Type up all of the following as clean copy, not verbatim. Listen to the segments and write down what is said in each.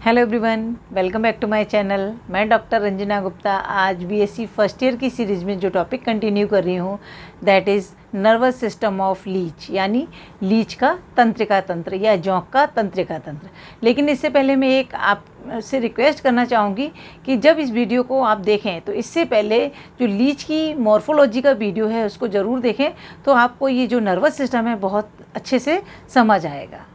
Hello everyone, welcome back to my channel. मैं doctor Ranjana Gupta आज BSc first year की series में जो टॉपिक कंटिन्यू कर रही हूँ that is nervous system of leech, यानी लीच का तंत्रिका तंत्र या जोंक का तंत्रिका तंत्र। लेकिन इससे पहले मैं एक आपसे रिक्वेस्ट करना चाहूँगी कि जब इस वीडियो को आप देखें तो इससे पहले जो लीच की मॉर्फोलॉजी का वीडियो है उसको ज़रूर देखें, तो आपको ये जो नर्वस सिस्टम है बहुत अच्छे से समझ आएगा।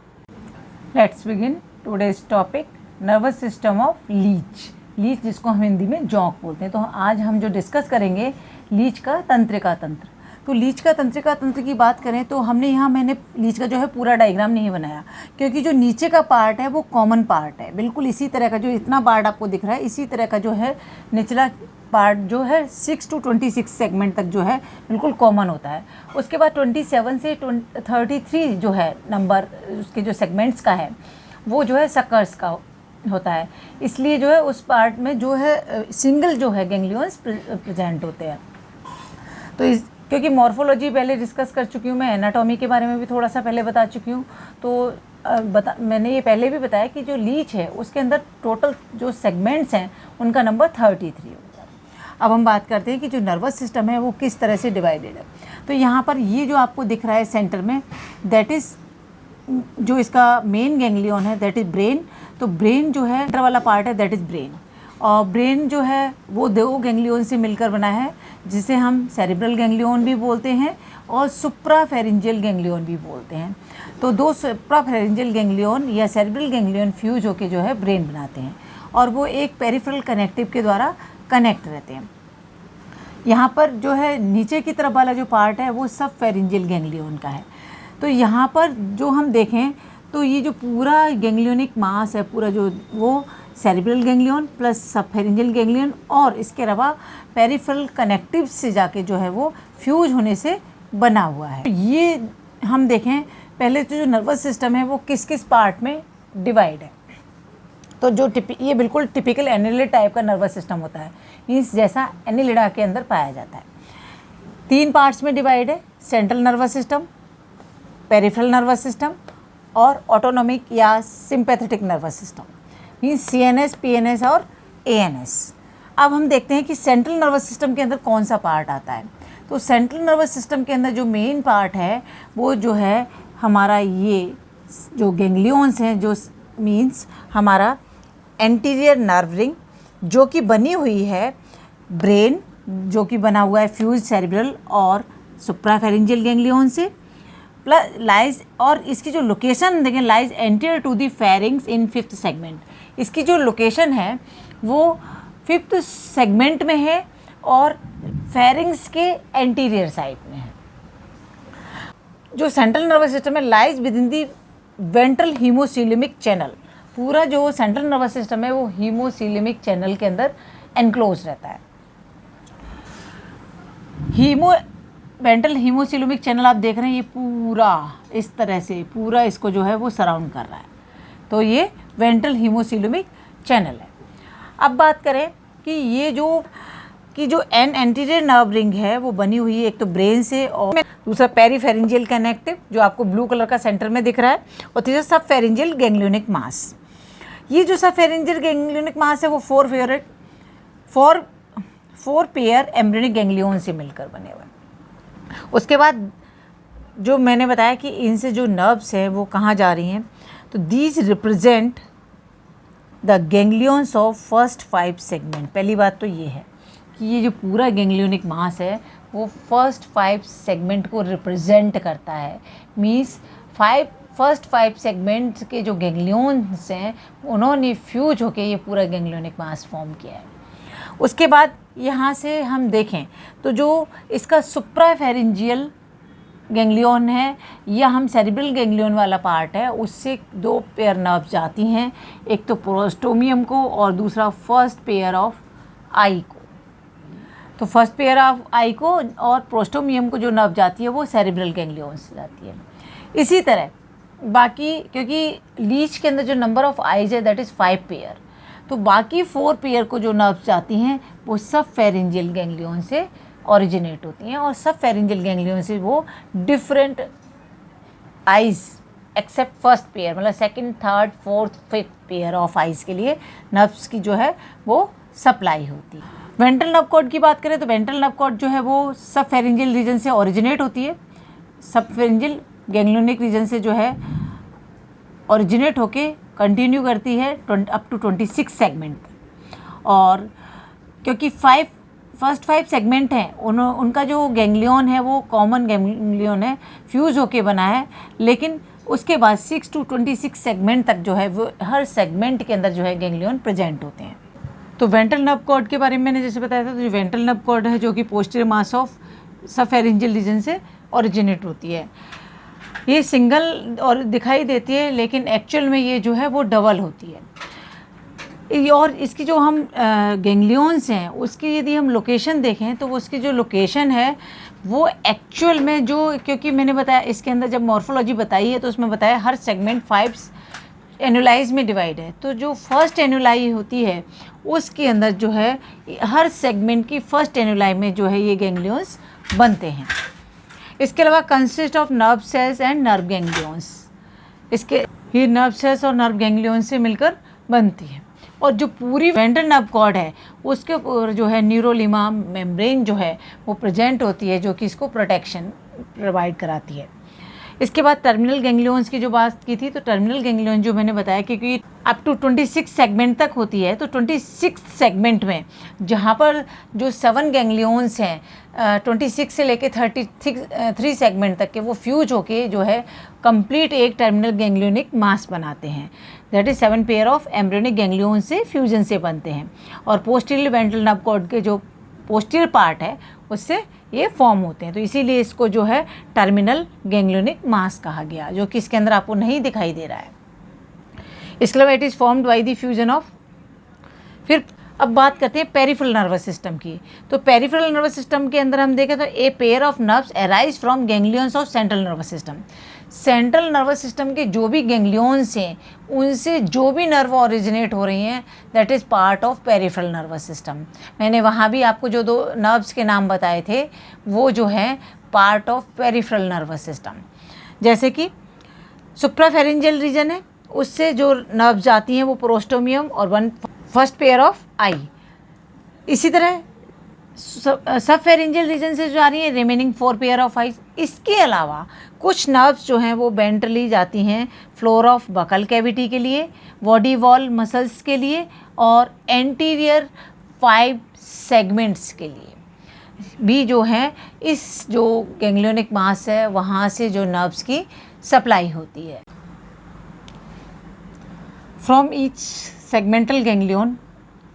Let's begin today's topic, nervous system of leech जिसको हम हिंदी में जोंक बोलते हैं। तो आज हम जो डिस्कस करेंगे लीच का तंत्रिका तंत्र। तो लीच का तंत्रिका तंत्र की बात करें तो मैंने लीच का जो है पूरा डायग्राम नहीं बनाया, क्योंकि जो नीचे का पार्ट है वो कॉमन पार्ट है। बिल्कुल इसी तरह का जो इतना पार्ट आपको दिख रहा है, इसी तरह का जो है निचला पार्ट जो है 6 to 26 सेगमेंट तक जो है बिल्कुल कॉमन होता है। उसके बाद 27 से 33 जो है नंबर उसके जो सेगमेंट्स का है वो जो है सकर्स का होता है। इसलिए जो है उस पार्ट में जो है सिंगल जो है गैंग्लियंस प्रेजेंट होते हैं। तो क्योंकि मॉर्फोलॉजी पहले डिस्कस कर चुकी हूँ, मैं एनाटॉमी के बारे में भी थोड़ा सा पहले बता चुकी हूँ। तो मैंने ये पहले भी बताया कि जो लीच है उसके अंदर टोटल जो सेगमेंट्स हैं उनका नंबर 33 होता है। अब हम बात करते हैं कि जो नर्वस सिस्टम है वो किस तरह से डिवाइडेड है। तो यहाँ पर ये जो आपको दिख रहा है सेंटर में, दैट इज़ जो इसका मेन गैंग्लियन है दैट इज़ ब्रेन। तो ब्रेन जो है सेंटर वाला पार्ट है दैट इज़ ब्रेन, और ब्रेन जो है वो दो गैंग्लियन से मिलकर बना है जिसे हम सेरिब्रल गैंग्लियन भी बोलते हैं और सुप्राफेरिंजियल गैंग्लियन भी बोलते हैं। तो दो सुप्राफेरिंजियल गैंग्लियन या सेरिब्रल गैंग्लियन फ्यूज होकर जो है ब्रेन बनाते हैं, और वो एक पेरिफेरल कनेक्टिव के द्वारा कनेक्ट रहते हैं। यहाँ पर जो है नीचे की तरफ वाला जो पार्ट है वो सब फेरिंजियल गैंग्लियन का है। तो यहाँ पर जो हम देखें तो ये जो पूरा गैंग्लियोनिक मास है पूरा जो वो सेरिब्रल गैंग्लियन प्लस सबफेरिंजियल गैंग्लियन और इसके अलावा पेरिफेरल कनेक्टिव से जाके जो है वो फ्यूज होने से बना हुआ है। ये हम देखें पहले तो जो नर्वस सिस्टम है वो किस किस पार्ट में डिवाइड है। तो जो ये बिल्कुल टिपिकल एनिलिड टाइप का नर्वस सिस्टम होता है, मीन्स जैसा एनिलिडा के अंदर पाया जाता है। 3 पार्ट्स में डिवाइड है, central nervous system, peripheral nervous system और ऑटोनॉमिक या sympathetic nervous system, means CNS, PNS और ANS। अब हम देखते हैं कि सेंट्रल नर्वस सिस्टम के अंदर कौन सा पार्ट आता है। तो सेंट्रल नर्वस सिस्टम के अंदर जो मेन पार्ट है वो जो है हमारा ये जो गैंग्लियंस हैं, जो मीन्स हमारा एंटीरियर नर्व रिंग जो कि बनी हुई है ब्रेन, जो कि बना हुआ है फ्यूज सेरिब्रल और सुप्राफेरिंजियल गैंग्लियन से, प्लस लाइज, और इसकी जो लोकेशन देखें lies anterior to the pharynx in 5th segment. इसकी जो लोकेशन है वो 5th सेगमेंट में है और फेरिंग्स के एंटीरियर साइड में है। जो सेंट्रल नर्वस सिस्टम है lies within the ventral haemocoelomic channel. पूरा जो सेंट्रल नर्वस सिस्टम है वो हीमोसिलेमिक चैनल के अंदर एनक्लोज रहता है। वेंट्रल हीमोसिलेमिक चैनल आप देख रहे हैं, ये पूरा इस तरह से पूरा इसको जो है वो सराउंड कर रहा है। तो ये वेंट्रल हीमोसिलेमिक चैनल है। अब बात करें कि ये जो एंटीरियर नर्व रिंग है वो बनी हुई है एक तो ब्रेन से, और दूसरा पेरीफेरिंजियल कनेक्टिव जो आपको ब्लू कलर का सेंटर में दिख रहा है, और तीसरा सबफेरिंजियल गैंग्लियोनिक मास। ये जो सबफेरिंजियल गैंग्लियोनिक मास है वो 4 पेयर एम्ब्रियोनिक गैंग्लियन से मिलकर बने हुए हैं। उसके बाद जो मैंने बताया कि इनसे जो नर्व्स हैं वो कहाँ जा रही हैं, तो these represent the ganglions of first 5 segment. पहली बात तो ये है कि ये जो पूरा गैंग्लियोनिक मास है वो फर्स्ट 5 सेगमेंट को रिप्रेजेंट करता है। मीन्स फर्स्ट 5 सेगमेंट्स के जो गैंग्लियंस हैं उन्होंने फ्यूज होकर ये पूरा गैंग्लियोनिक मास फॉर्म किया है। उसके बाद यहाँ से हम देखें तो जो इसका सुप्राफेरिंजियल गैंग्लियन है या हम सेरिब्रल गैंग्लियन वाला पार्ट है, उससे 2 पेयर नर्व जाती हैं, एक तो प्रोस्टोमियम को और दूसरा फर्स्ट पेयर ऑफ आई को। तो फर्स्ट पेयर ऑफ आई को और प्रोस्टोमियम को जो नर्व जाती है वो सेरिब्रल गैंग्लियन से जाती है। इसी तरह बाकी, क्योंकि लीच के अंदर जो नंबर ऑफ आईज है दैट इज़ 5 पेयर, तो बाकी 4 पेयर को जो नर्व्स जाती हैं वो सब फेरिंजियल गैंग्लियन से ओरिजिनेट होती हैं, और सब फेरिंजियल गैंग्लियन से वो different eyes except first pair, मतलब second, third, fourth, fifth pair of eyes के लिए नर्व्स की जो है वो सप्लाई होती है। वेंट्रल नर्व कॉर्ड की बात करें तो वेंट्रल नर्व कॉर्ड जो है वो सब फेरिंजियल रीजन से ओरिजिनेट होती है, सब फेरिंजियल गैंग्लियोनिक रीजन से जो है ओरिजिनेट होके कंटिन्यू करती है अप टू 26 सेगमेंट। और क्योंकि फर्स्ट 5 सेगमेंट हैं, उनका जो गैंग्लियन है वो कॉमन गैंग्लियन है, फ्यूज़ होके बना है, लेकिन उसके बाद 6 to 26 सेगमेंट तक जो है वो हर सेगमेंट के अंदर जो है गैंग्लियन प्रेजेंट होते हैं। तो वेंट्रल नर्व कॉर्ड के बारे में मैंने जैसे बताया था, तो जो वेंट्रल नर्व कॉर्ड है जो कि पोस्टीरियर मास ऑफ सब फेरिंजियल रीजन से ओरिजिनेट होती है, ये सिंगल और दिखाई देती है, लेकिन एक्चुअल में ये जो है वो डबल होती है। और इसकी जो हम गैंग्लियंस हैं उसकी यदि हम लोकेशन देखें तो वो उसकी जो लोकेशन है वो एक्चुअल में जो, क्योंकि मैंने बताया इसके अंदर जब मॉर्फोलॉजी बताई है तो उसमें बताया हर सेगमेंट 5 एनुलाइज में डिवाइड है। तो जो फर्स्ट एनुलाई होती है उसके अंदर जो है हर सेगमेंट की फर्स्ट एनुलाई में जो है ये गैंग्लियंस बनते हैं। इसके अलावा consist of nerve cells and nerve ganglions, इसके ये नर्व सेल्स और नर्व गैंग्लियंस से मिलकर बनती है। और जो पूरी वेंट्रल नर्व कॉर्ड है उसके ऊपर जो है न्यूरोलिमा मेम्ब्रेन जो है वो प्रेजेंट होती है, जो कि इसको प्रोटेक्शन प्रोवाइड कराती है। इसके बाद टर्मिनल गैंग्लियंस की जो बात की थी, तो टर्मिनल गैंग्लियन जो मैंने बताया क्योंकि अप टू 26 सेगमेंट तक होती है, तो 26 सेगमेंट में जहाँ पर जो 7 गैंग्लियंस हैं 26 से लेके 33 सेगमेंट तक के वो फ्यूज होके जो है कंप्लीट एक टर्मिनल गैंग्लियोनिक मास बनाते हैं। That is 7 pair of embryonic ganglion से फ्यूजन से बनते हैं। और पोस्टीरियर वेंट्रल नर्व कॉर्ड के जो पोस्टीरियर पार्ट है उससे ये फॉर्म होते हैं, तो इसीलिए इसको जो है टर्मिनल गैंग्लियोनिक मास कहा गया, जो कि इसके अंदर आपको नहीं दिखाई दे रहा है। इसके अलावा it is formed by the fusion of. फिर अब बात करते हैं पेरिफेरल नर्वस सिस्टम की। तो पेरिफेरल नर्वस सिस्टम के अंदर हम देखें तो a pair of nerves arise from ganglions of central nervous system. Central nervous system के जो भी गैंग्लियंस हैं उनसे जो भी नर्व ओरिजिनेट हो रही हैं that is part of peripheral nervous system. मैंने वहाँ भी आपको जो 2 नर्व्स के नाम बताए थे वो जो है part of peripheral nervous system. जैसे कि सुप्राफेरेंजियल रीजन है, उससे जो नर्व जाती हैं वो प्रोस्टोमियम और फर्स्ट पेयर ऑफ आई। इसी तरह सब फेरिंजियल रीजन से जो आ रही है रिमेनिंग 4 पेयर ऑफ आइज। इसके अलावा कुछ नर्व्स जो हैं वो वेंट्रली जाती हैं फ्लोर ऑफ बकल कैविटी के लिए, बॉडी वॉल मसल्स के लिए और एंटीरियर 5 सेगमेंट्स के लिए भी जो है इस जो गैंग्लियोनिक मास है वहाँ से जो नर्व्स की सप्लाई होती है। From each segmental ganglion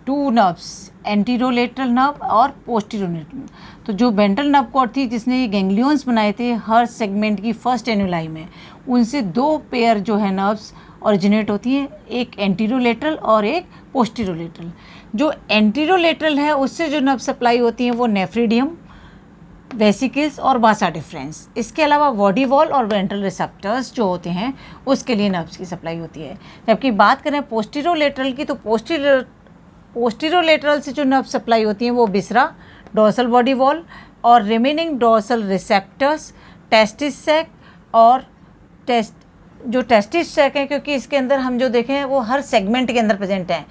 2 nerves, anterolateral nerve और पोस्टीरोलेटरल। तो जो वेंट्रल नर्व कॉर्ड थी जिसने ये गैंग्लियंस बनाए थे हर सेगमेंट की फर्स्ट एनुलाई में, उनसे 2 पेयर जो है नर्व्स ओरिजिनेट होती हैं, एक एंटीरोलेटरल और एक पोस्टीरोलेटरल। जो एंटीरोलेटरल है उससे जो नर्व सप्लाई होती हैं वो नेफ्रिडियम, वेसिकल्स और वासा डिफरेंस। इसके अलावा बॉडी वॉल और वेंट्रल रिसेप्टर्स जो होते हैं उसके लिए नर्व्स की सप्लाई होती है। जबकि बात करें पोस्टीरोलेटरल की, तो पोस्टीरोलेटरल से जो नर्व सप्लाई होती हैं वो बिसरा, डोर्सल बॉडी वॉल और remaining dorsal receptors, testis sac और जो टेस्टिस सैक है, क्योंकि इसके अंदर हम जो देखें वो हर सेगमेंट के अंदर प्रेजेंट हैं।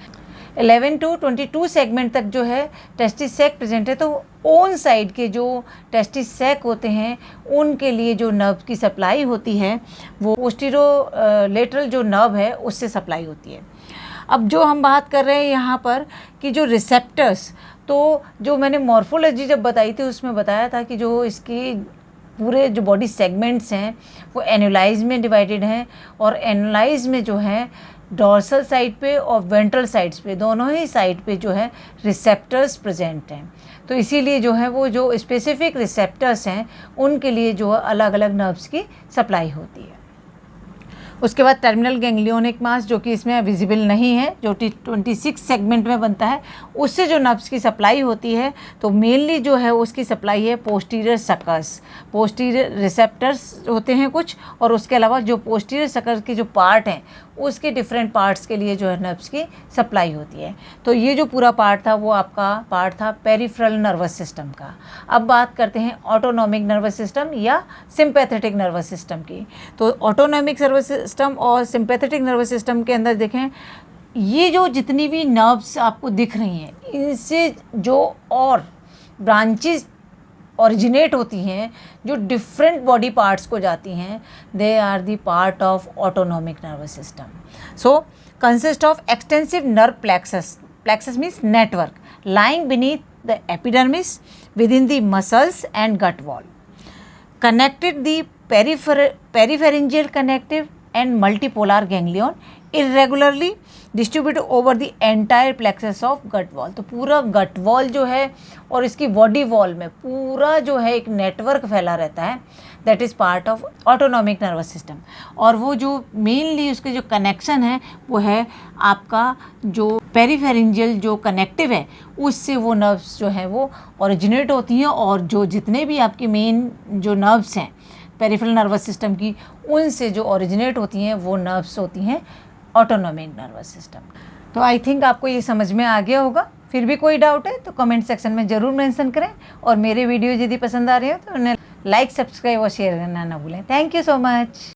11 to 22 सेगमेंट तक जो है टेस्टिस सैक प्रेजेंट है। तो ओन साइड के जो टेस्टिस सैक होते हैं उनके लिए जो नर्व की सप्लाई होती है वो पोस्टीरोलेटरल जो नर्व है उससे सप्लाई होती है। अब जो हम बात कर रहे हैं यहाँ पर कि जो रिसेप्टर्स, तो जो मैंने मॉर्फोलॉजी जब बताई थी उसमें बताया था कि जो इसकी पूरे जो बॉडी सेगमेंट्स हैं वो एनुलाइज में डिवाइडेड हैं और एनुलाइज में जो है डॉर्सल साइड पे और वेंट्रल साइड्स पे, दोनों ही साइड पे जो है रिसेप्टर्स प्रेजेंट हैं। तो इसीलिए जो है वो जो स्पेसिफिक रिसेप्टर्स हैं उनके लिए जो अलग अलग नर्व्स की सप्लाई होती है। उसके बाद टर्मिनल गैंग्लियोनिक मास जो कि इसमें विजिबल नहीं है, जो 26 सेगमेंट में बनता है, उससे जो नर्व्स की सप्लाई होती है तो मेनली जो है उसकी सप्लाई है पोस्टीरियर सकस। पोस्टीरियर रिसेप्टर्स होते हैं कुछ, और उसके अलावा जो पोस्टीरियर सकस के जो पार्ट हैं उसके डिफरेंट पार्ट्स के लिए जो है नर्व्स की सप्लाई होती है। तो ये जो पूरा पार्ट था वो आपका पार्ट था पेरिफेरल नर्वस सिस्टम का। अब बात करते हैं ऑटोनॉमिक नर्वस सिस्टम या सिंपैथेटिक नर्वस सिस्टम की। तो ऑटोनॉमिक नर्वस सिस्टम और सिंपैथेटिक नर्वस सिस्टम के अंदर देखें, ये जो जितनी भी नर्व्स आपको दिख रही हैं, इनसे जो और ब्रांचेस ओरिजिनेट होती हैं, जो डिफरेंट बॉडी पार्ट्स को जाती हैं, they are the part of autonomic nervous system. So consist of extensive nerve plexus, plexus means network lying beneath the epidermis within the muscles and gut wall, connected the peripharyngeal connective and multipolar ganglion irregularly distributed over the entire plexus of gut wall। तो पूरा गट wall जो है और इसकी body wall में पूरा जो है एक नेटवर्क फैला रहता है, that is part of autonomic nervous system. और वो जो मेनली उसके जो कनेक्शन है वो है आपका जो पेरिफेरेंजियल जो कनेक्टिव है, उससे वो नर्व्स जो है वो ओरिजिनेट होती हैं। और जो जितने भी आपकी मेन जो नर्व्स हैं पेरिफेरल नर्वस सिस्टम की, उनसे जो ओरिजिनेट होती हैं वो नर्व्स होती हैं ऑटोनॉमिक नर्वस सिस्टम। तो आई थिंक आपको ये समझ में आ गया होगा। फिर भी कोई डाउट है तो कमेंट सेक्शन में ज़रूर मेंशन करें, और मेरे वीडियो यदि पसंद आ रहे हो तो उन्हें लाइक, सब्सक्राइब और शेयर करना ना भूलें। Thank you so much.